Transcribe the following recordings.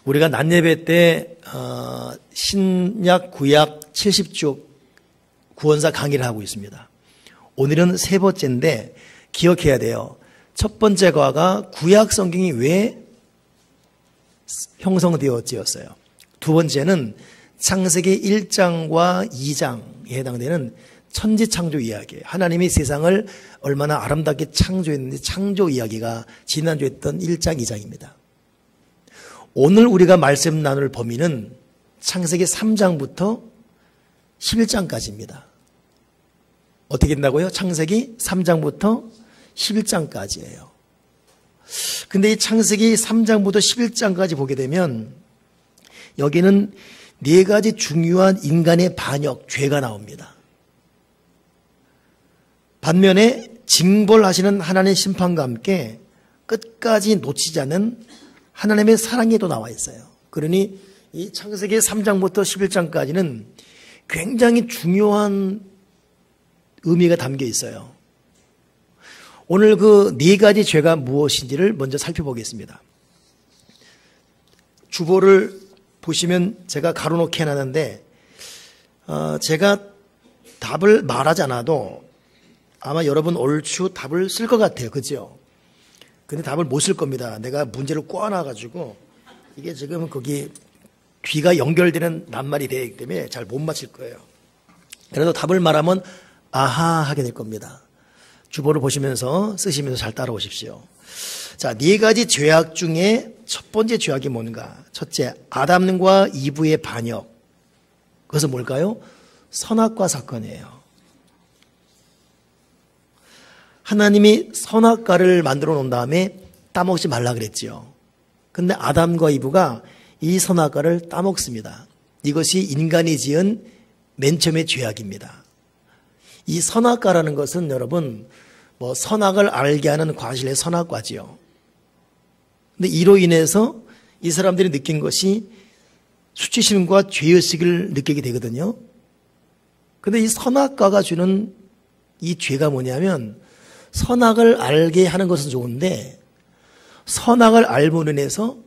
우리가 낮예배 때 신약 구약 70쪽 구원사 강의를 하고 있습니다. 오늘은 세 번째인데 기억해야 돼요. 첫 번째 과가 구약 성경이 왜 형성되었지였어요. 두 번째는 창세기 1장과 2장에 해당되는 천지창조 이야기예요. 하나님이 세상을 얼마나 아름답게 창조했는지 창조 이야기가 지난주에 했던 1장, 2장입니다. 오늘 우리가 말씀 나눌 범위는 창세기 3장부터 11장까지입니다. 어떻게 된다고요? 창세기 3장부터 11장까지예요. 근데 이 창세기 3장부터 11장까지 보게 되면 여기는 네 가지 중요한 인간의 반역, 죄가 나옵니다. 반면에 징벌하시는 하나님의 심판과 함께 끝까지 놓치지 않는 하나님의 사랑이 또 나와 있어요. 그러니 이 창세기 3장부터 11장까지는 굉장히 중요한 의미가 담겨 있어요. 오늘 그 네 가지 죄가 무엇인지를 먼저 살펴보겠습니다. 주보를 보시면 제가 가로놓게 해놨는데 제가 답을 말하지 않아도 아마 여러분 얼추 답을 쓸 것 같아요. 그죠? 근데 답을 못 쓸 겁니다. 내가 문제를 꼬아놔가지고 이게 지금 거기 귀가 연결되는 낱말이 되기 때문에 잘 못 맞힐 거예요. 그래도 답을 말하면 아하 하게 될 겁니다. 주보를 보시면서 쓰시면서 잘 따라오십시오. 자, 네 가지 죄악 중에 첫 번째 죄악이 뭔가? 첫째, 아담과 이브의 반역. 그것은 뭘까요? 선악과 사건이에요. 하나님이 선악과를 만들어 놓은 다음에 따먹지 말라 그랬지요. 근데 아담과 이브가 이 선악과를 따먹습니다. 이것이 인간이 지은 맨 처음의 죄악입니다. 이 선악과라는 것은 여러분 선악을 알게 하는 과실의 선악과지요. 근데 이로 인해서 이 사람들이 느낀 것이 수치심과 죄의식을 느끼게 되거든요. 근데 이 선악과가 주는 이 죄가 뭐냐면 선악을 알게 하는 것은 좋은데 선악을 알므로 인해서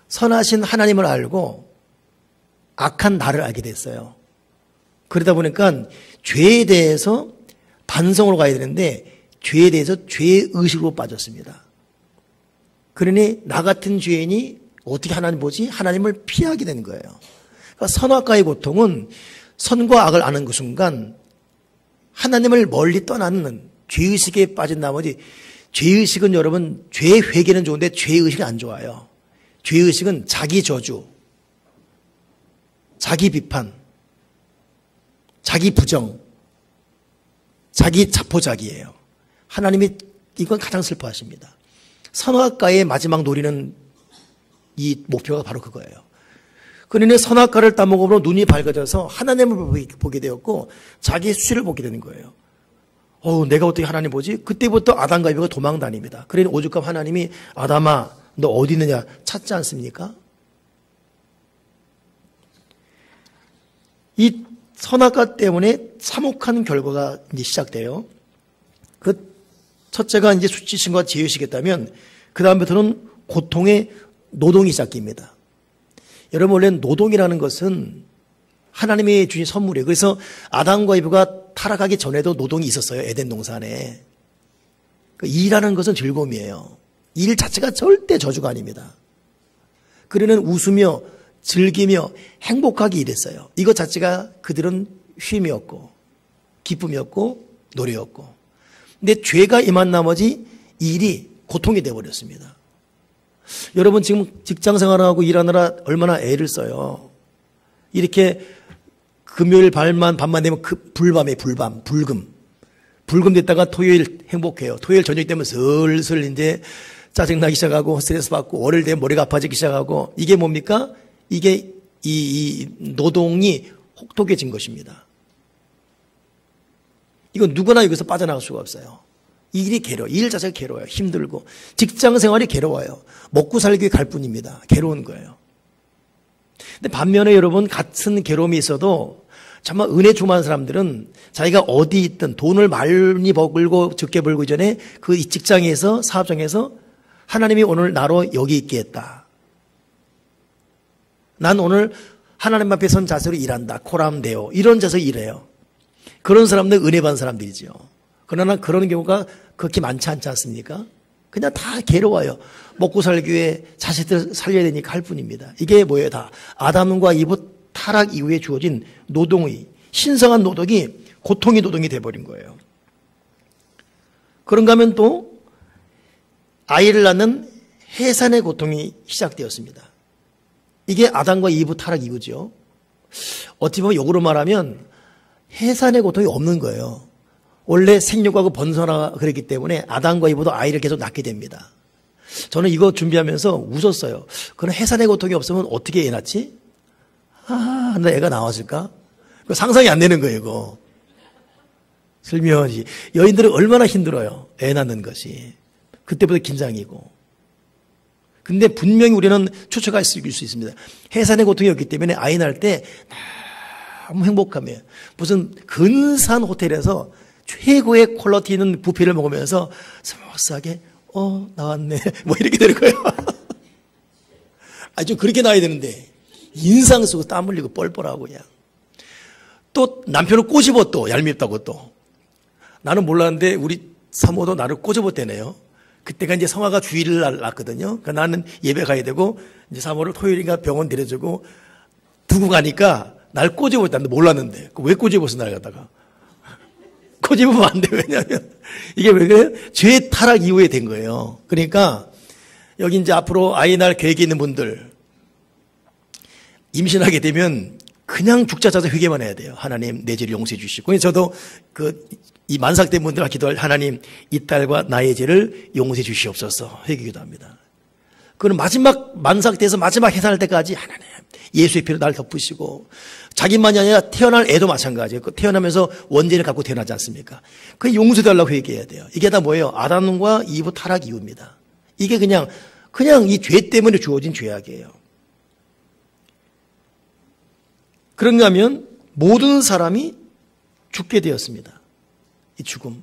선하신 하나님을 알고 악한 나를 알게 됐어요. 그러다 보니까 죄에 대해서 반성으로 가야 되는데 죄에 대해서 죄의식으로 빠졌습니다. 그러니 나 같은 죄인이 어떻게 하나님 보지? 하나님을 피하게 되는 거예요. 그러니까 선악과의 고통은 선과 악을 아는 그 순간 하나님을 멀리 떠나는 죄의식에 빠진 나머지 죄의식은 여러분 죄 회개는 좋은데 죄의식이 안 좋아요. 죄의식은 자기 저주, 자기 비판, 자기 부정, 자기 자포자기예요. 하나님이 이건 가장 슬퍼하십니다. 선악과의 마지막 노리는 이 목표가 바로 그거예요. 그러니 선악과를 따먹음으로 눈이 밝아져서 하나님을 보게 되었고 자기의 수치를 보게 되는 거예요. 내가 어떻게 하나님 보지? 그때부터 아담과 이브가 도망 다닙니다. 그러니 오죽하면 하나님이 아담아 너 어디 있느냐 찾지 않습니까? 이 선악과 때문에 참혹한 결과가 이제 시작돼요. 그 첫째가 이제 수치심과 죄의식이었다면 그 다음부터는 고통의 노동이 시작됩니다. 여러분 원래 노동이라는 것은 하나님이 주신 선물이에요. 그래서 아담과 이브가 타락하기 전에도 노동이 있었어요. 에덴 동산에. 일하는 것은 즐거움이에요. 일 자체가 절대 저주가 아닙니다. 그들은 웃으며 즐기며 행복하게 일했어요. 이것 자체가 그들은 쉼이었고 기쁨이었고 노래였고. 근데 죄가 임한 나머지 일이 고통이 되어버렸습니다. 여러분 지금 직장생활하고 일하느라 얼마나 애를 써요. 이렇게 금요일 밤만 되면 불밤에 불금 됐다가 토요일 행복해요. 토요일 저녁 되면 슬슬 이제 짜증나기 시작하고 스트레스 받고 월요일 되면 머리가 아파지기 시작하고 이게 뭡니까? 이게 이 노동이 혹독해진 것입니다. 이건 누구나 여기서 빠져나갈 수가 없어요. 이 일이 괴로워요. 일 자체가 괴로워요. 힘들고 직장 생활이 괴로워요. 먹고 살기 갈 뿐입니다. 괴로운 거예요. 근데 반면에 여러분 같은 괴로움이 있어도 정말 은혜 충만한 사람들은 자기가 어디 있든 돈을 많이 벌고 적게 벌고 전에 그 직장에서 사업장에서 하나님이 오늘 나로 여기 있게 했다. 난 오늘 하나님 앞에 선 자세로 일한다. 코람데오. 이런 자세로 일해요. 그런 사람들 은혜 받은 사람들이죠. 그러나 그런 경우가 그렇게 많지 않지 않습니까? 그냥 다 괴로워요. 먹고 살기 위해 자식들 살려야 되니까 할 뿐입니다. 이게 뭐예요? 다 아담과 이브 타락 이후에 주어진 노동의 신성한 노동이 고통의 노동이 돼버린 거예요. 그런가 하면 또 아이를 낳는 해산의 고통이 시작되었습니다. 이게 아담과 이브 타락 이후죠. 어찌 보면 역으로 말하면 해산의 고통이 없는 거예요. 원래 생육하고 번성하고 그랬기 때문에 아담과 이브도 아이를 계속 낳게 됩니다. 저는 이거 준비하면서 웃었어요. 그럼 해산의 고통이 없으면 어떻게 애 낳지? 나 애가 나왔을까? 상상이 안 되는 거예요, 이거. 슬며시. 여인들은 얼마나 힘들어요. 애 낳는 것이. 그때부터 긴장이고. 근데 분명히 우리는 추측할 수 있습니다. 해산의 고통이 없기 때문에 아이 낳을 때 너무 행복하며 무슨 근사한 호텔에서 최고의 퀄리티 있는 뷔페를 먹으면서 스무스하게 나왔네. 뭐 이렇게 되는 거예요. 좀 그렇게 나와야 되는데 인상 쓰고 땀 흘리고 뻘뻘하고 그냥. 또 남편을 꼬집어 또 얄밉다고 또. 나는 몰랐는데 우리 사모도 나를 꼬집었대네요. 그때가 이제 성화가 주일을 났거든요. 그러니까 나는 예배 가야 되고 이제 사모를 토요일인가 병원 데려주고 두고 가니까 날 꼬집었다는데 몰랐는데 왜 꼬집었어 날 갖다가. 꼬집으면 안 돼. 왜냐하면 이게 왜 그래요? 죄 타락 이후에 된 거예요. 그러니까 여기 이제 앞으로 아이 낳을 계획이 있는 분들 임신하게 되면 그냥 죽자 자자 회개만 해야 돼요. 하나님 내 죄를 용서해 주시고. 저도 이 만삭된 분들 기도할 하나님 이 딸과 나의 죄를 용서해 주시옵소서 회개 기도합니다. 그는 마지막 만삭돼서 마지막 해산할 때까지 하나님 예수의 피로 날 덮으시고 자기만이 아니라 태어날 애도 마찬가지예요. 태어나면서 원죄를 갖고 태어나지 않습니까? 그 용서달라고 회개해야 돼요. 이게 다 뭐예요? 아담과 이브 타락 이후입니다. 이게 그냥 이 죄 때문에 주어진 죄악이에요. 그런가 하면 모든 사람이 죽게 되었습니다. 이 죽음.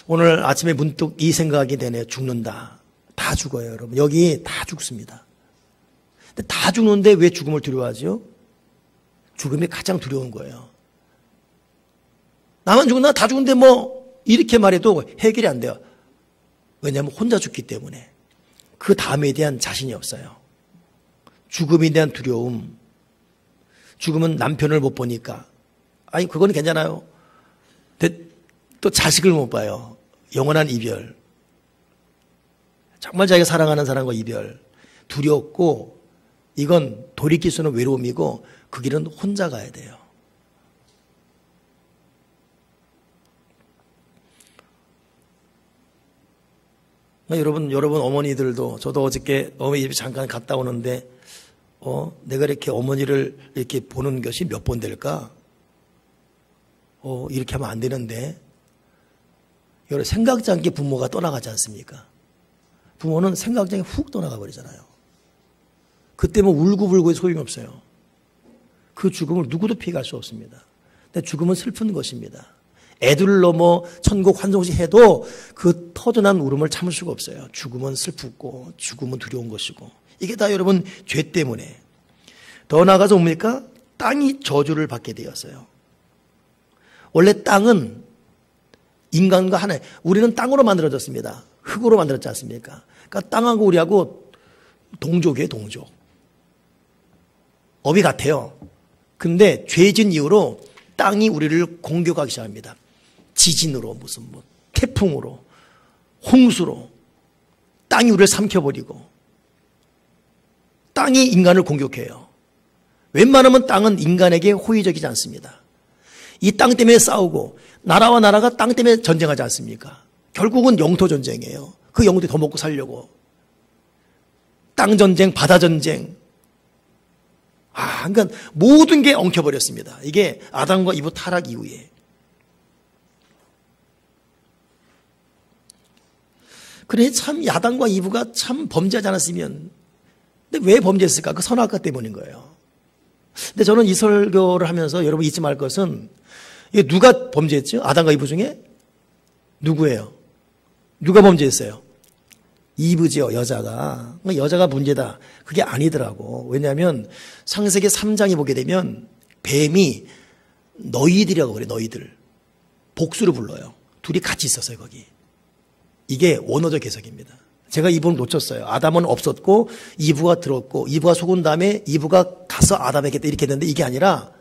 오늘 아침에 문득 이 생각이 되네요. 죽는다. 다 죽어요, 여러분. 여기 다 죽습니다. 근데 다 죽는데 왜 죽음을 두려워하죠? 죽음이 가장 두려운 거예요. 나만 죽는다, 다 죽는데 뭐 이렇게 말해도 해결이 안 돼요. 왜냐하면 혼자 죽기 때문에. 그 다음에 대한 자신이 없어요. 죽음에 대한 두려움. 죽음은 남편을 못 보니까. 그건 괜찮아요. 또 자식을 못 봐요. 영원한 이별. 정말 자기가 사랑하는 사람과 이별. 두렵고 이건 돌이킬 수 없는 외로움이고 그 길은 혼자 가야 돼요. 여러분 어머니들도 저도 어저께 어머니 집에 잠깐 갔다 오는데 내가 이렇게 어머니를 이렇게 보는 것이 몇 번 될까? 이렇게 하면 안 되는데 여러분 생각지 않게 부모가 떠나가지 않습니까? 부모는 생각지 않게 훅 떠나가 버리잖아요. 그때 뭐 울고불고 소용이 없어요. 그 죽음을 누구도 피해갈 수 없습니다. 근데 죽음은 슬픈 것입니다. 애들을 넘어 천국 환송시 해도 그 터져난 울음을 참을 수가 없어요. 죽음은 슬프고 죽음은 두려운 것이고 이게 다 여러분 죄 때문에. 더 나아가서 뭡니까? 땅이 저주를 받게 되었어요. 원래 땅은 인간과 하나, 우리는 땅으로 만들어졌습니다. 흙으로 만들었지 않습니까? 그러니까 땅하고 우리하고 동족이에요, 동족. 업이 같아요. 근데 죄진 이후로 땅이 우리를 공격하기 시작합니다. 지진으로, 무슨 태풍으로, 홍수로 땅이 우리를 삼켜버리고 땅이 인간을 공격해요. 웬만하면 땅은 인간에게 호의적이지 않습니다. 이 땅 때문에 싸우고 나라와 나라가 땅 때문에 전쟁하지 않습니까? 결국은 영토 전쟁이에요. 그 영토에 더 먹고 살려고. 땅 전쟁, 바다 전쟁. 그러니까 모든 게 엉켜버렸습니다. 이게 아담과 이브 타락 이후에. 그래 참 아담과 이브가 참 범죄하지 않았으면. 근데 왜 범죄했을까? 그 선악과 때문인 거예요. 근데 저는 이 설교를 하면서 여러분 잊지 말 것은 이게 누가 범죄했죠? 아담과 이브 중에? 누구예요? 누가 범죄했어요? 이브죠, 여자가. 여자가 문제다. 그게 아니더라고. 왜냐하면 창세기 3장에 보게 되면 뱀이 너희들이라고 그래, 너희들. 복수를 불러요. 둘이 같이 있었어요, 거기. 이게 원어적 해석입니다. 제가 이 부분을 놓쳤어요. 아담은 없었고 이브가 들었고 이브가 속은 다음에 이브가 가서 아담에게 이렇게 했는데 이게 아니라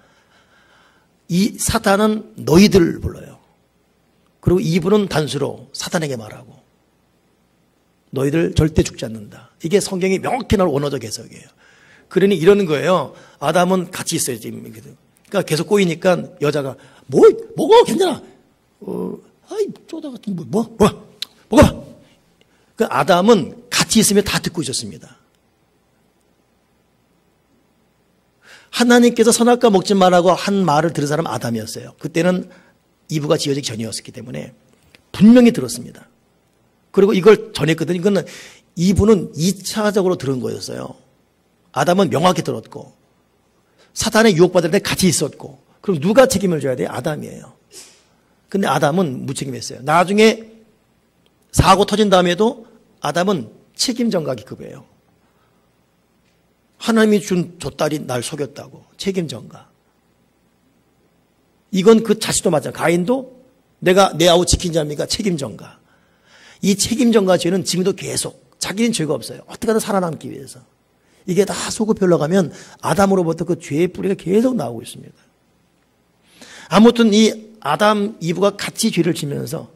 이 사탄은 너희들 불러요. 그리고 이브는 단수로 사탄에게 말하고 너희들 절대 죽지 않는다. 이게 성경이 명확히 나올 원어적 해석이에요. 그러니 이러는 거예요. 아담은 같이 있어요, 지금. 그러니까 계속 꼬이니까 여자가 먹어, 괜찮아. 아이, 쪼다 같은 먹어봐. 그 아담은 같이 있으면 다 듣고 있었습니다. 하나님께서 선악과 먹지 말라고 한 말을 들은 사람은 아담이었어요. 그때는 이브가 지어지기 전이었기 때문에 분명히 들었습니다. 그리고 이걸 전했거든요. 이거는 이브는 2차적으로 들은 거였어요. 아담은 명확히 들었고 사탄의 유혹받을 때 같이 있었고 그럼 누가 책임을 져야 돼요? 아담이에요. 근데 아담은 무책임했어요. 나중에 사고 터진 다음에도 아담은 책임 전가기 급해요. 하나님이 준 저 딸이 날 속였다고 책임 전가. 이건 그 자식도 마찬가지. 가인도 내가 내 아우 지킨 자입니까? 책임 전가. 이 책임 전가 죄는 지금도 계속 자기는 죄가 없어요. 어떻게든 살아남기 위해서. 이게 다 속을 흘러가면 아담으로부터 그 죄의 뿌리가 계속 나오고 있습니다. 아무튼 이 아담 이브가 같이 죄를 지면서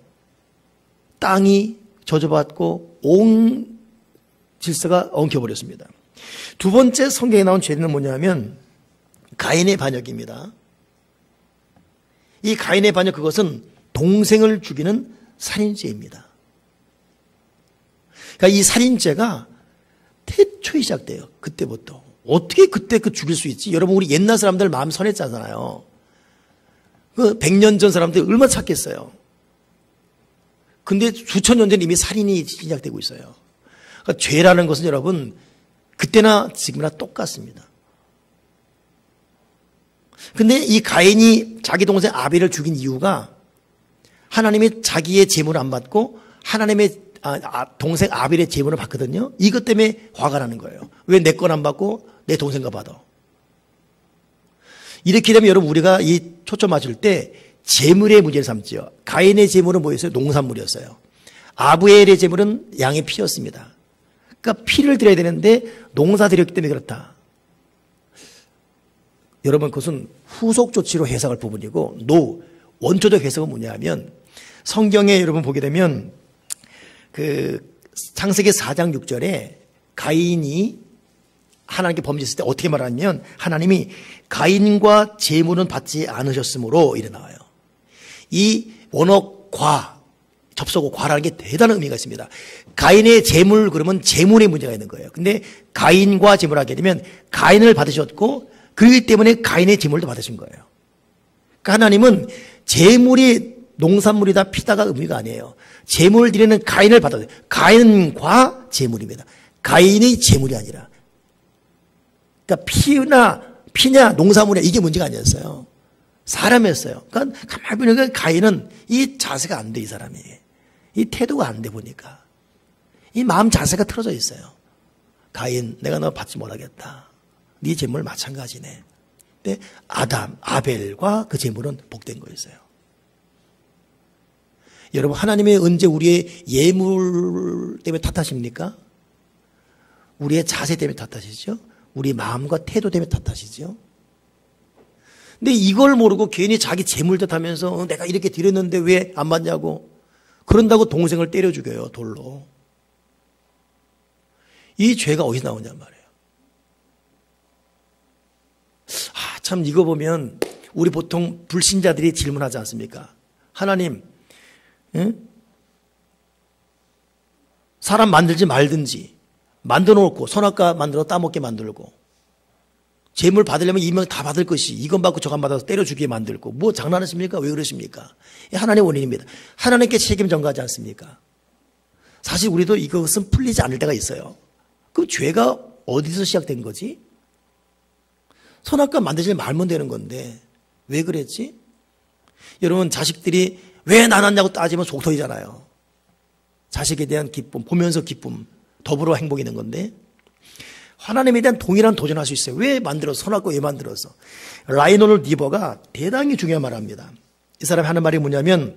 땅이 저주받고 온 질서가 엉켜버렸습니다. 두 번째 성경에 나온 죄는 뭐냐면 가인의 반역입니다. 이 가인의 반역 그것은 동생을 죽이는 살인죄입니다. 그러니까 이 살인죄가 태초에 시작돼요. 그때부터. 어떻게 그때 죽일 수 있지? 여러분 우리 옛날 사람들 마음 선했잖아요. 그 100년 전 사람들 얼마나 착했어요. 근데 수천 년 전에 이미 살인이 시작되고 있어요. 그러니까 죄라는 것은 여러분 그때나 지금이나 똑같습니다. 근데 이 가인이 자기 동생 아벨을 죽인 이유가 하나님이 자기의 제물을 안 받고 하나님의 동생 아벨의 제물을 받거든요. 이것 때문에 화가 나는 거예요. 왜 내 건 안 받고 내 동생 거 받아? 이렇게 되면 여러분 우리가 이 초점 맞출 때 제물의 문제를 삼지요. 가인의 제물은 뭐였어요? 농산물이었어요. 아브엘의 제물은 양의 피였습니다. 그러니까 피를 드려야 되는데 농사 드렸기 때문에 그렇다. 여러분 그것은 후속 조치로 해석할 부분이고 원초적 해석은 뭐냐면 성경에 여러분 보게 되면 그 창세기 4장 6절에 가인이 하나님께 범죄했을 때 어떻게 말하냐면 하나님이 가인과 제물은 받지 않으셨으므로 이래 나와요. 이 원어 접속어 과라는 게 대단한 의미가 있습니다. 가인의 제물 그러면 제물의 문제가 있는 거예요. 근데 가인과 제물을 하게 되면 가인을 받으셨고 그렇기 때문에 가인의 제물도 받으신 거예요. 그러니까 하나님은 제물이 농산물이다 피다가 의미가 아니에요. 제물을 드리는 가인을 받아요. 가인과 제물입니다. 가인의 제물이 아니라. 그러니까 피냐 농산물이냐 이게 문제가 아니었어요. 사람이었어요. 그러니까 가만히 보니까 가인은 이 자세가 안 돼, 이 사람이. 이 태도가 안 돼 보니까. 이 마음 자세가 틀어져 있어요. 가인, 내가 너 받지 못하겠다. 네 재물 마찬가지네. 근데 아벨과 그 재물은 복된 거였어요. 여러분, 하나님이 언제 우리의 예물 때문에 탓하십니까? 우리의 자세 때문에 탓하시죠? 우리 마음과 태도 때문에 탓하시죠? 근데 이걸 모르고 괜히 자기 재물 탓하면서 내가 이렇게 드렸는데 왜 안 받냐고 그런다고 동생을 때려 죽여요, 돌로. 이 죄가 어디서 나오냔 말이에요. 참 이거 보면 우리 보통 불신자들이 질문하지 않습니까? 하나님, 응? 사람 만들지 말든지 만들어 놓고 선악과 만들어 따먹게 만들고 재물 받으려면 이명 다 받을 것이 이건 받고 저건 받아서 때려 죽이게 만들고 뭐 장난하십니까? 왜 그러십니까? 하나님의 원인입니다. 하나님께 책임 전가하지 않습니까? 사실 우리도 이것은 풀리지 않을 때가 있어요. 그럼 죄가 어디서 시작된 거지? 선악과 만들지 말면 되는 건데 왜 그랬지? 여러분 자식들이 왜 낳았냐고 따지면 속 터지잖아요. 자식에 대한 기쁨, 보면서 기쁨, 더불어 행복이 있는 건데 하나님에 대한 동일한 도전할 수 있어요. 왜 만들어서, 선악과 왜 만들어서? 라이노널 니버가 대단히 중요한 말을 합니다. 이 사람이 하는 말이 뭐냐면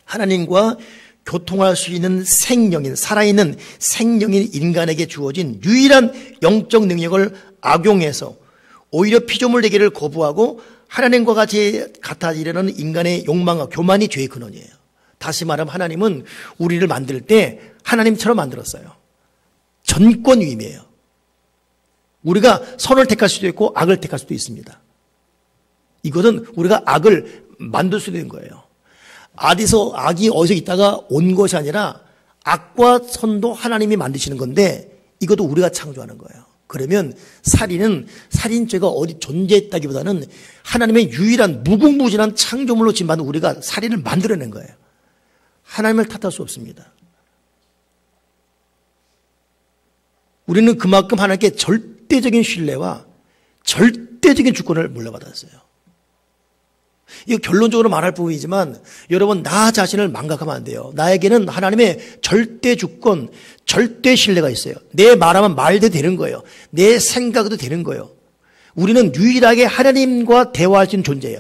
하나님과 교통할 수 있는 생명인, 살아있는 생명인 인간에게 주어진 유일한 영적 능력을 악용해서 오히려 피조물 되기를 거부하고 하나님과 같이 같아지려는 인간의 욕망과 교만이 죄의 근원이에요. 다시 말하면 하나님은 우리를 만들 때 하나님처럼 만들었어요. 전권위임이에요. 우리가 선을 택할 수도 있고 악을 택할 수도 있습니다. 이것은 우리가 악을 만들 수도 있는 거예요. 악이 어디서 있다가 온 것이 아니라 악과 선도 하나님이 만드시는 건데 이것도 우리가 창조하는 거예요. 그러면 살인죄가 어디 존재했다기보다는 하나님의 유일한 무궁무진한 창조물로 지금 우리가 살인을 만들어낸 거예요. 하나님을 탓할 수 없습니다. 우리는 그만큼 하나님께 절대적인 신뢰와 절대적인 주권을 물려받았어요. 이거 결론적으로 말할 부분이지만 여러분 나 자신을 망각하면 안 돼요. 나에게는 하나님의 절대 주권, 절대 신뢰가 있어요. 내 말하면 말도 되는 거예요. 내 생각도 되는 거예요. 우리는 유일하게 하나님과 대화할 수 있는 존재예요.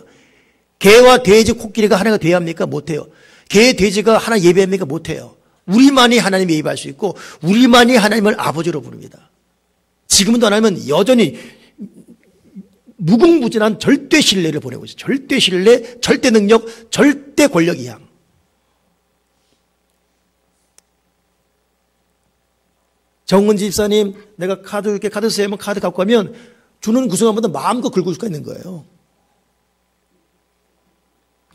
개와 돼지, 코끼리가 하나가 대화합니까? 못해요. 개, 돼지가 하나 예배합니까? 못해요. 우리만이 하나님 예배할 수 있고 우리만이 하나님을 아버지로 부릅니다. 지금도 하나님은 여전히 무궁무진한 절대 신뢰를 보내고 있어요. 절대 신뢰, 절대 능력, 절대 권력 이양. 정은지 집사님, 내가 이렇게 카드 쓰면 카드 갖고 가면 주는 그 순간마다 마음껏 긁을 수가 있는 거예요.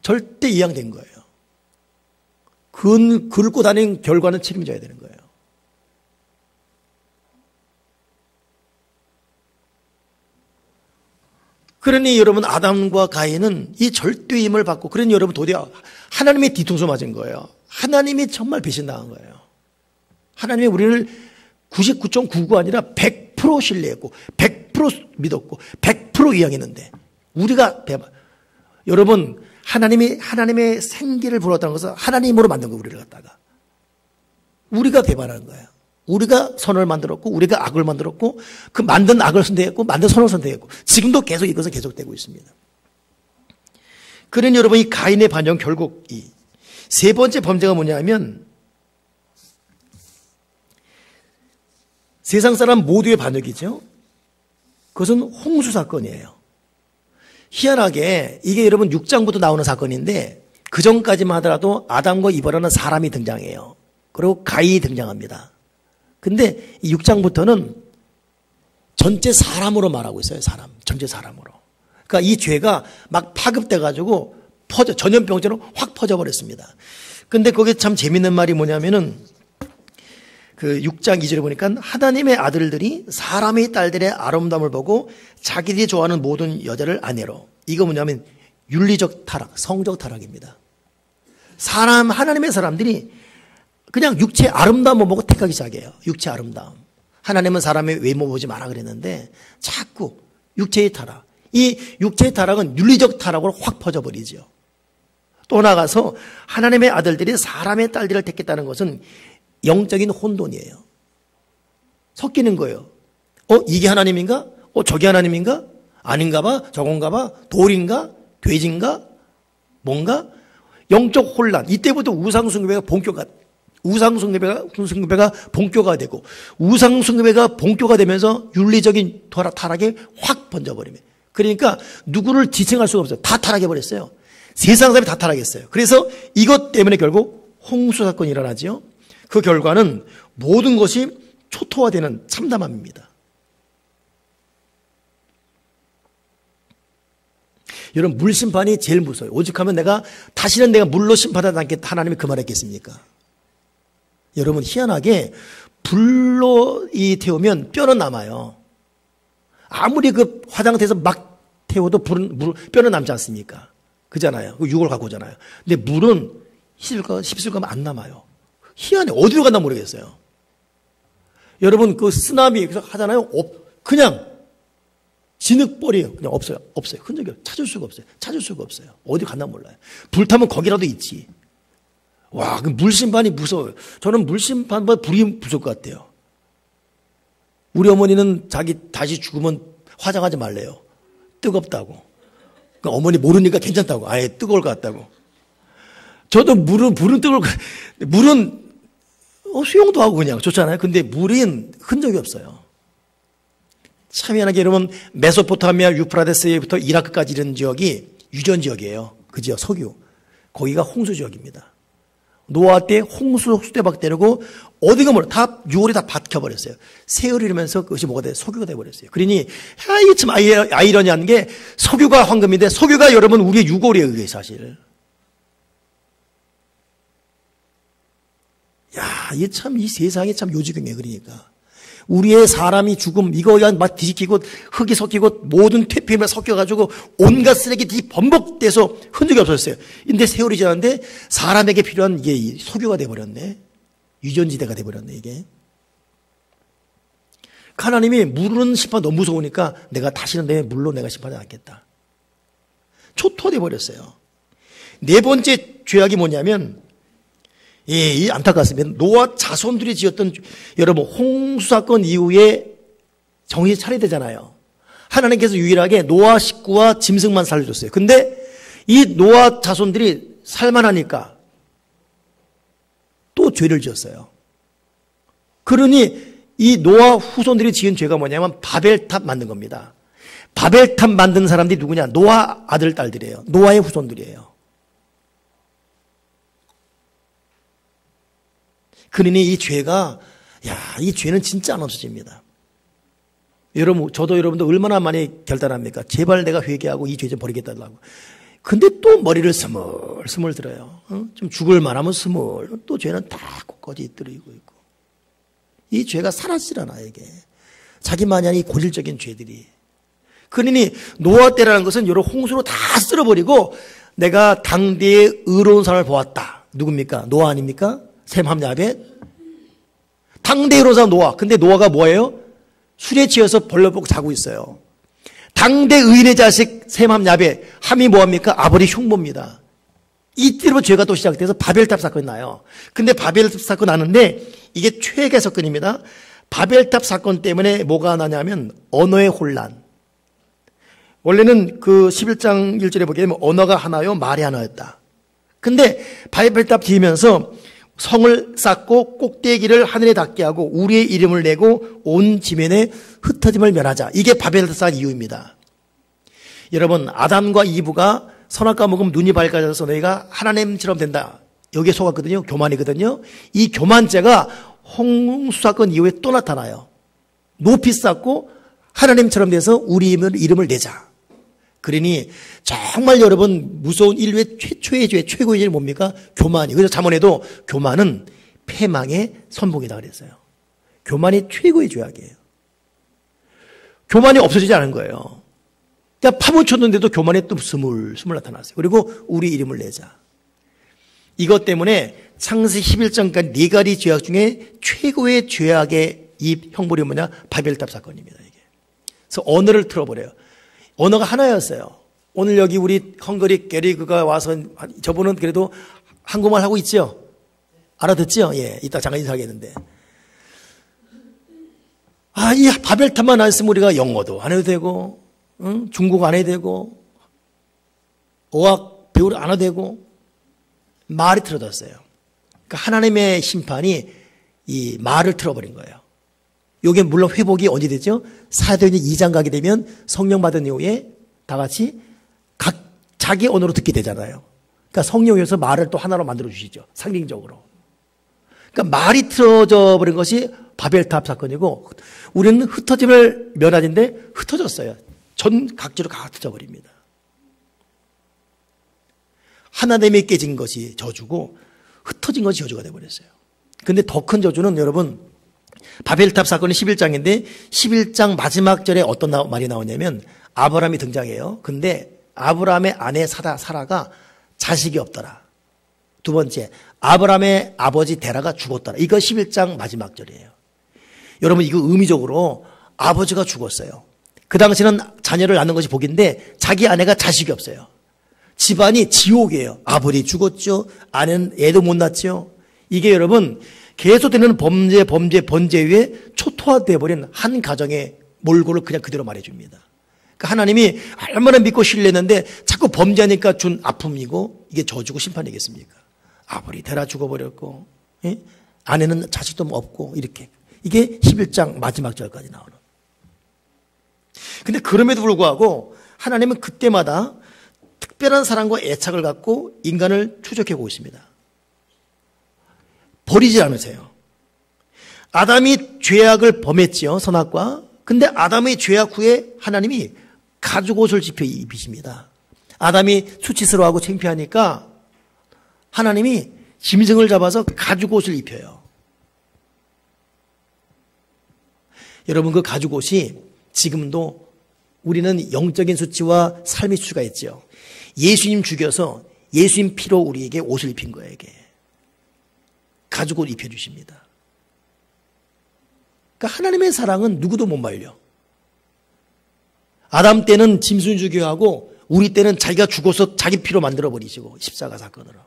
절대 이양된 거예요. 긁고 다닌 결과는 책임져야 되는 거예요. 그러니 여러분 아담과 가인은 이 절대임을 받고 그러니 여러분 도대체 하나님의 뒤통수 맞은 거예요. 하나님이 정말 배신당한 거예요. 하나님이 우리를 99.99 아니라 100% 신뢰했고 100% 믿었고 100% 이양했는데 우리가 여러분 하나님의 생기를 불었다는 것은 하나님으로 만든 거예요. 우리를 갖다가 우리가 배반하는 거예요. 우리가 선을 만들었고 우리가 악을 만들었고 그 만든 악을 선택했고 만든 선을 선택했고 지금도 계속 이것은 계속되고 있습니다. 그러니 여러분 이 가인의 반영 결국 이 세 번째 범죄가 뭐냐면 세상 사람 모두의 반역이죠. 그것은 홍수 사건이에요. 희한하게 이게 여러분 6장부터 나오는 사건인데 그 전까지만 하더라도 아담과 이브라는 사람이 등장해요. 그리고 가인이 등장합니다. 근데 이 6장부터는 전체 사람으로 말하고 있어요. 전체 사람으로. 그러니까 이 죄가 막 파급돼가지고 전염병처럼 확 퍼져버렸습니다. 근데 거기에 참 재밌는 말이 뭐냐면은 그 6장 2절에 보니까 하나님의 아들들이 사람의 딸들의 아름다움을 보고 자기들이 좋아하는 모든 여자를 아내로. 이거 뭐냐면 윤리적 타락, 성적 타락입니다. 하나님의 사람들이 그냥 육체의 아름다움을 보고 택하기 시작해요. 육체의 아름다움. 하나님은 사람의 외모 보지 마라 그랬는데 자꾸 육체의 타락. 이 육체의 타락은 윤리적 타락으로 확 퍼져버리죠. 또 나가서 하나님의 아들들이 사람의 딸들을 택했다는 것은 영적인 혼돈이에요. 섞이는 거예요. 이게 하나님인가? 저게 하나님인가? 아닌가 봐? 저건가 봐? 돌인가? 돼지인가? 뭔가? 영적 혼란. 이때부터 우상숭배가 본교가 되고 우상숭배가 본교가 되면서 윤리적인 타락에 확 번져버립니다. 그러니까 누구를 지칭할 수가 없어요. 다 타락해버렸어요. 세상 사람이 다 타락했어요. 그래서 이것 때문에 결국 홍수 사건이 일어나죠. 그 결과는 모든 것이 초토화되는 참담함입니다. 여러분 물심판이 제일 무서워요. 오직하면 다시는 내가 물로 심판하지 않겠다 하나님이 그 말했겠습니까? 여러분 희한하게 불로 태우면 뼈는 남아요. 아무리 그 화장대에서 막 태워도 뼈는 남지 않습니까? 그잖아요. 육을 갖고 오잖아요. 근데 물은 휩쓸까 하면 안 남아요. 희한해. 어디로 갔나 모르겠어요. 여러분 그 쓰나미 하잖아요. 그냥 진흙벌이에요. 그냥 없어요. 흔적이 찾을 수가 없어요. 어디 갔나 몰라요. 불타면 거기라도 있지. 와, 그 물심판이 무서워요. 저는 물심판보다 불이 무서울 것 같아요. 우리 어머니는 자기 다시 죽으면 화장하지 말래요. 뜨겁다고. 그러니까 어머니 모르니까 괜찮다고. 아예 뜨거울 것 같다고. 저도 물은 뜨거울 것 같아요. 물은 수영도 하고 그냥 좋잖아요. 근데 물은 흔적이 없어요. 참 희한하게 여러분, 메소포타미아 유프라데스부터 이라크까지 이런 지역이 유전 지역이에요. 그 지역, 석유. 거기가 홍수 지역입니다. 노아 때 홍수 수대박 때리고 어디가 뭐다 6월이 다 박혀버렸어요. 세월이 이러면서 그것이 뭐가 돼? 석유가 돼버렸어요. 그러니 이게 참 아이러니한 게 석유가 황금인데 석유가 여러분 우리의 6월이에요. 그게 사실. 야, 이게 참 이 세상이 참 요지경이에요. 그러니까. 우리의 사람이 죽음, 이거 그냥 막 뒤집히고 흙이 섞이고 모든 퇴폐물이 섞여가지고 온갖 쓰레기 번복돼서 흔적이 없어졌어요. 근데 세월이 지났는데 사람에게 필요한 이게 석유가 돼버렸네. 유전지대가 돼버렸네, 이게. 하나님이 물은 심판 너무 무서우니까 내가 다시는 내 물로 내가 심판하지 않겠다. 초토화돼 버렸어요. 네 번째 죄악이 뭐냐면 이 안타깝습니다. 노아 자손들이 지었던 여러분 홍수 사건 이후에 정신 차려야 되잖아요. 하나님께서 유일하게 노아 식구와 짐승만 살려줬어요. 근데 이 노아 자손들이 살만하니까 또 죄를 지었어요. 그러니 이 노아 후손들이 지은 죄가 뭐냐면 바벨탑 만든 겁니다. 바벨탑 만든 사람들이 누구냐? 노아 아들 딸들이에요. 노아의 후손들이에요. 그러니 이 죄가, 이 죄는 진짜 안 없어집니다. 여러분, 저도 여러분도 얼마나 많이 결단합니까? 제발 내가 회개하고 이 죄 좀 버리겠다고. 근데 또 머리를 스멀스멀 들어요. 좀 죽을 만하면 스멀. 또 죄는 다 곳곳이 들이고 있고. 이 죄가 사라지질 않아요, 이게. 자기만이 아닌 이 고질적인 죄들이. 그러니 노아 때라는 것은 여러 홍수로 다 쓸어버리고 내가 당대의 의로운 사람을 보았다. 누굽니까? 노아 아닙니까? 셈, 함, 야벳. 당대의 의로운 사람 노아. 근데 노아가 뭐예요? 술에 취해서 벌레 보고 자고 있어요. 당대 의인의 자식 셈, 함, 야벳. 함이 뭐합니까? 아버지 흉보입니다. 이때로 죄가 또 시작돼서 바벨탑 사건이 나요. 근데 바벨탑 사건 나는데 이게 최악의 사건입니다. 바벨탑 사건 때문에 뭐가 나냐면 언어의 혼란. 원래는 그 11장 1절에 보게 되면 언어가 하나요, 말이 하나였다. 근데 바벨탑 지으면서 성을 쌓고 꼭대기를 하늘에 닿게 하고 우리의 이름을 내고 온 지면에 흩어짐을 면하자. 이게 바벨탑 쌓은 이유입니다. 여러분, 아담과 이브가 선악과 먹으면 눈이 밝아져서 너희가 하나님처럼 된다. 여기에 속았거든요. 교만이거든요. 이 교만죄가 홍수 사건 이후에 또 나타나요. 높이 쌓고 하나님처럼 돼서 우리 이름을 내자. 그러니 정말 여러분 무서운 인류의 최초의 죄, 최고의 죄는 뭡니까? 교만이. 그래서 잠언에도 교만은 패망의 선봉이다 그랬어요. 교만이 최고의 죄악이에요. 교만이 없어지지 않은 거예요. 그냥 파묻혔는데도 교만이 또 스물스물 나타났어요. 그리고 우리 이름을 내자. 이것 때문에 창세기 11장까지 네 가지 죄악 중에 최고의 죄악의 이 형벌이 뭐냐? 바벨탑 사건입니다. 이게. 그래서 언어를 틀어버려요. 언어가 하나였어요. 오늘 여기 우리 헝가리 게리그가 와서 저분은 그래도 한국말 하고 있죠? 알아듣죠? 예, 이따 잠깐 인사하겠는데. 이 바벨탑만 안 했으면 우리가 영어도 안 해도 되고, 중국어 안 해도 되고, 어학 배우를 안 해도 되고, 말이 틀어졌어요. 그러니까 하나님의 심판이 이 말을 틀어버린 거예요. 요게 물론 회복이 언제 됐죠? 사도행전 2장 가게 되면 성령 받은 이후에 다 같이 각 자기 언어로 듣게 되잖아요. 그러니까 성령에서 말을 또 하나로 만들어 주시죠. 상징적으로. 그러니까 말이 틀어져 버린 것이 바벨탑 사건이고 우리는 흩어짐을 면하는데 흩어졌어요. 전 각지로 다 흩어져 버립니다. 하나됨이 깨진 것이 저주고 흩어진 것이 저주가 되어버렸어요. 근데 더 큰 저주는 여러분 바벨탑 사건이 11장인데 11장 마지막 절에 어떤 말이 나오냐면 아브라함이 등장해요. 근데 아브라함의 아내 사라가 자식이 없더라. 두 번째, 아브라함의 아버지 데라가 죽었더라. 이거 11장 마지막 절이에요. 여러분 이거 의미적으로 아버지가 죽었어요. 그 당시는 자녀를 낳는 것이 복인데 자기 아내가 자식이 없어요. 집안이 지옥이에요. 아버지 죽었죠. 아내는 애도 못 낳죠. 이게 여러분 계속되는 범죄 위에 초토화되어 버린 한 가정의 몰골을 그냥 그대로 말해줍니다. 그러니까 하나님이 얼마나 믿고 신뢰했는데 자꾸 범죄하니까 준 아픔이고 이게 저주고 심판이겠습니까? 아버지 대라 죽어버렸고, 예? 아내는 자식도 없고 이렇게. 이게 11장 마지막 절까지 나오는. 근데 그럼에도 불구하고 하나님은 그때마다 특별한 사랑과 애착을 갖고 인간을 추적해 오고 있습니다. 버리지 않으세요. 아담이 죄악을 범했지요, 선악과. 근데 아담의 죄악 후에 하나님이 가죽옷을 집혀 입히십니다. 아담이 수치스러워하고 창피하니까 하나님이 짐승을 잡아서 가죽옷을 입혀요. 여러분 그 가죽옷이 지금도 우리는 영적인 수치와 삶의 수치가 있죠. 예수님 죽여서 예수님 피로 우리에게 옷을 입힌 거예요. 이게. 가죽옷 입혀주십니다. 그러니까 하나님의 사랑은 누구도 못 말려. 아담 때는 짐승 죽여하고 우리 때는 자기가 죽어서 자기 피로 만들어버리시고 십자가 사건으로.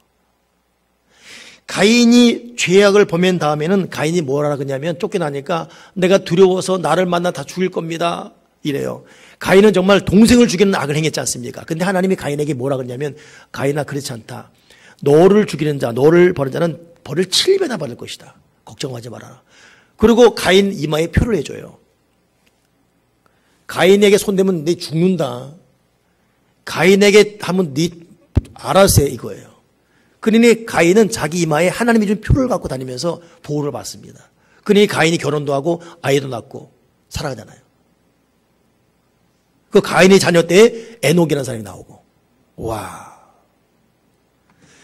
가인이 죄악을 범한 다음에는 가인이 뭐라 그러냐면 쫓겨나니까 내가 두려워서 나를 만나 다 죽일 겁니다. 이래요. 가인은 정말 동생을 죽이는 악을 행했지 않습니까? 근데 하나님이 가인에게 뭐라 그러냐면 가인아 그렇지 않다. 너를 죽이는 자, 너를 버린 자는 벌을 7배나 받을 것이다. 걱정하지 말아라. 그리고 가인 이마에 표를 해줘요. 가인에게 손대면 네 죽는다. 가인에게 하면 네 알아서 해 이거예요. 그러니 가인은 자기 이마에 하나님이 준 표를 갖고 다니면서 보호를 받습니다. 그러니 가인이 결혼도 하고 아이도 낳고 살아가잖아요. 그 가인의 자녀 때에 에녹이라는 사람이 나오고. 와.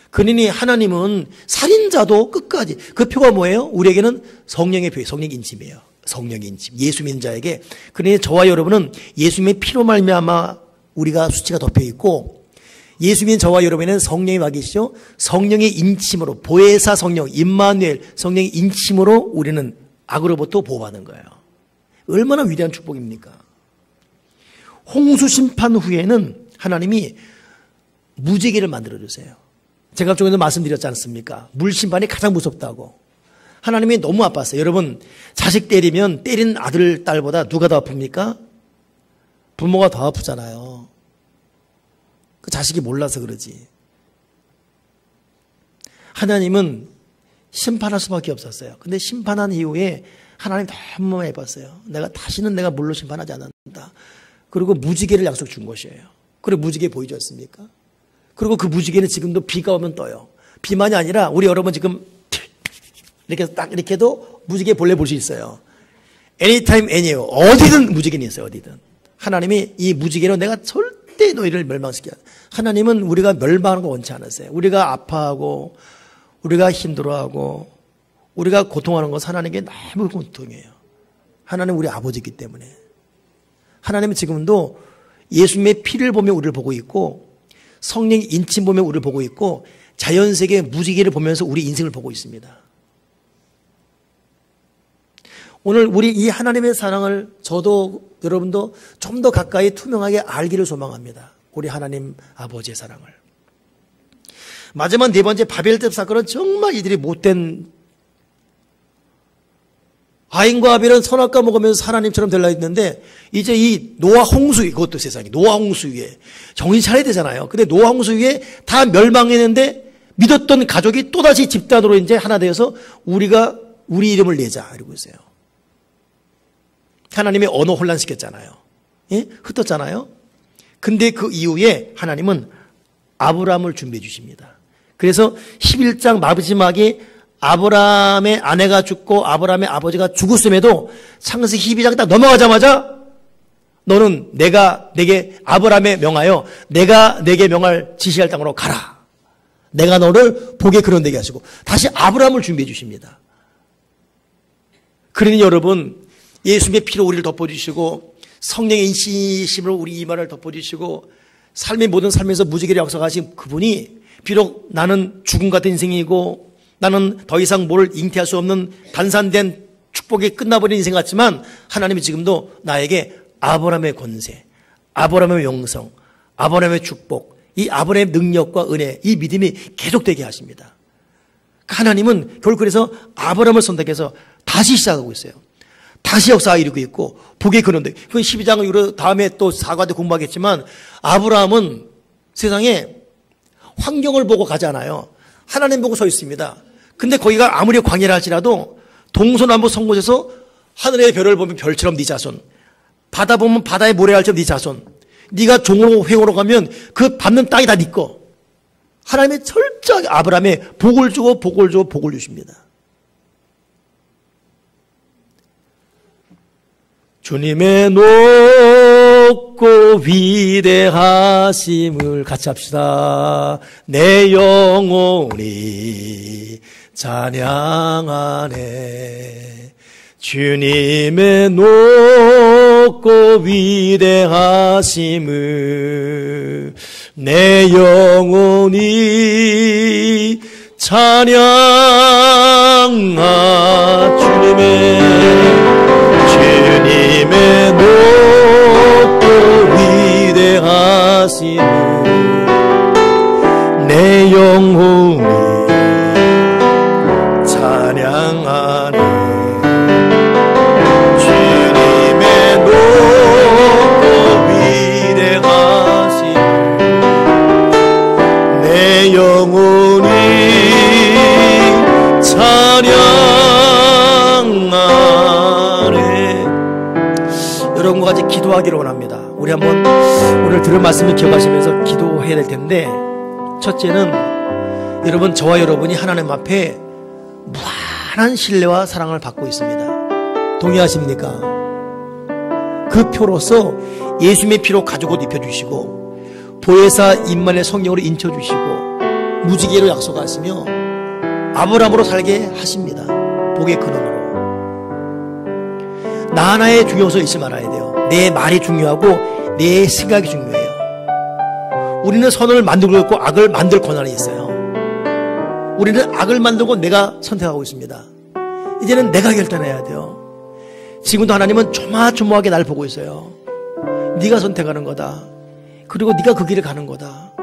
그러니 하나님은 살인자도 끝까지 그 표가 뭐예요? 우리에게는 성령의 표예요. 성령 인침이에요. 성령의 인침. 예수 믿는 자에게. 그러니 저와 여러분은 예수님의 피로 말미암아 우리가 수치가 덮여 있고 예수 믿는 저와 여러분은 성령이 와 계시죠. 성령의 인침으로 보혜사 성령 임마누엘 성령의 인침으로 우리는 악으로부터 보호받는 거예요. 얼마나 위대한 축복입니까? 홍수 심판 후에는 하나님이 무지개를 만들어주세요. 제가 조금도 말씀드렸지 않습니까? 물 심판이 가장 무섭다고. 하나님이 너무 아팠어요. 여러분 자식 때리면 때린 아들 딸보다 누가 더 아픕니까? 부모가 더 아프잖아요. 그 자식이 몰라서 그러지. 하나님은 심판할 수밖에 없었어요. 근데 심판한 이후에 하나님 너무 해봤어요. 다시는 내가 물로 심판하지 않는다. 그리고 무지개를 약속 준 것이에요. 그리고 무지개 보이지 않습니까? 그리고 그 무지개는 지금도 비가 오면 떠요. 비만이 아니라 우리 여러분 지금 이렇게 딱 이렇게 해도 무지개 본래 볼 수 있어요. anytime, anywhere. 어디든 무지개는 있어요. 어디든. 하나님이 이 무지개로 내가 절대 너희를 멸망시켜. 하나님은 우리가 멸망하는 거 원치 않으세요. 우리가 아파하고 우리가 힘들어하고 우리가 고통하는 것은 하나님께 너무 고통이에요. 하나님 우리 아버지이기 때문에. 하나님은 지금도 예수님의 피를 보며 우리를 보고 있고 성령의 인침 보며 우리를 보고 있고 자연세계의 무지개를 보면서 우리 인생을 보고 있습니다. 오늘 우리 이 하나님의 사랑을 저도 여러분도 좀 더 가까이 투명하게 알기를 소망합니다. 우리 하나님 아버지의 사랑을. 마지막 네 번째 바벨탑 사건은 정말 이들이 못된 가인과 아벨은 선악과 먹으면서 하나님처럼 되려 했는데 이제 이 노아 홍수 이것도 세상에 노아 홍수 위에 정신 차려야 되잖아요. 근데 노아 홍수 위에 다 멸망했는데 믿었던 가족이 또다시 집단으로 이제 하나 되어서 우리가 우리 이름을 내자 이러고 있어요. 하나님이 언어 혼란시켰잖아요. 예? 흩었잖아요. 근데 그 이후에 하나님은 아브라함을 준비해 주십니다. 그래서 11장 마지막에 아브라함의 아내가 죽고 아브라함의 아버지가 죽었음에도 창세기 12장 딱 넘어가자마자 너는 내가 내게 아브라함에 명하여 내가 내게 명할 지시할 땅으로 가라. 내가 너를 복에 그런되게 하시고 다시 아브라함을 준비해 주십니다. 그러니 여러분 예수님의 피로 우리를 덮어주시고 성령의 인치심으로 우리 이마를 덮어주시고 삶의 모든 삶에서 무지개를 약속하신 그분이 비록 나는 죽음 같은 인생이고 나는 더 이상 뭘 잉태할 수 없는 단산된 축복이 끝나버린 인생 같지만 하나님이 지금도 나에게 아브라함의 권세, 아브라함의 영성, 아브라함의 축복, 이 아브라함의 능력과 은혜, 이 믿음이 계속되게 하십니다. 하나님은 결국 그래서 아브라함을 선택해서 다시 시작하고 있어요. 다시 역사가 이루고 있고 복의 근원들. 그 12장을 이루 다음에 또 사과도 공부하겠지만 아브라함은 세상에 환경을 보고 가지 않아요. 하나님 보고 서 있습니다. 근데 거기가 아무리 광야라 할지라도 동서남북 선 곳에서 하늘의 별을 보면 별처럼 네 자손, 바다 보면 바다의 모래알처럼 네 자손, 네가 종으로 회오로 가면 그 밟는 땅이 다 네 거. 하나님이 철저하게 아브라함에 복을 주고 복을 주고 복을 주십니다. 주님의 높고 위대하심을 같이 합시다. 내 영혼이 찬양하네. 주님의 높고 위대하심을 내 영혼이 찬양하. 주님의 높고 위대하심을 내 영혼이 찬양하네. 주님의 높고 위대하심을 내 영혼이 찬양하네. 여러분과 같이 기도하기를 원합니다. 우리 한번 오늘 들은 말씀을 기억하시면서 기도해야 될 텐데, 첫째는 여러분, 저와 여러분이 하나님 앞에 무한한 신뢰와 사랑을 받고 있습니다. 동의하십니까? 그 표로서 예수님의 피로 가죽 옷 입혀주시고 보혜사 임마누엘 성령으로 인쳐주시고 무지개로 약속하시며 아브라함으로 살게 하십니다. 복의 근원으로. 나 하나에 중요해서 잊지 말아야 돼요. 내 말이 중요하고 내 생각이 중요해요. 우리는 선을 만들고 있고 악을 만들 권한이 있어요. 우리는 악을 만들고 내가 선택하고 있습니다. 이제는 내가 결단해야 돼요. 지금도 하나님은 조마조마하게 날 보고 있어요. 네가 선택하는 거다. 그리고 네가 그 길을 가는 거다.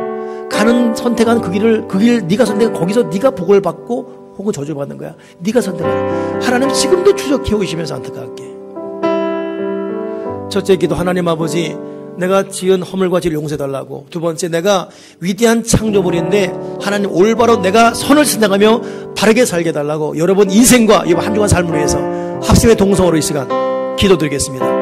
선택한 그 길 네가 선택한 거기서 네가 복을 받고 혹은 저주를 받는 거야. 네가 선택하는. 하나님 지금도 추적해 오시면서 선택할게. 첫째 기도, 하나님 아버지, 내가 지은 허물과 죄를 용서해달라고. 두 번째, 내가 위대한 창조물인데 하나님 올바로 내가 선을 선택하며 바르게 살게 해달라고. 여러분 인생과 이 한 주간 삶을 위해서 합심의 동성으로 이 시간 기도드리겠습니다.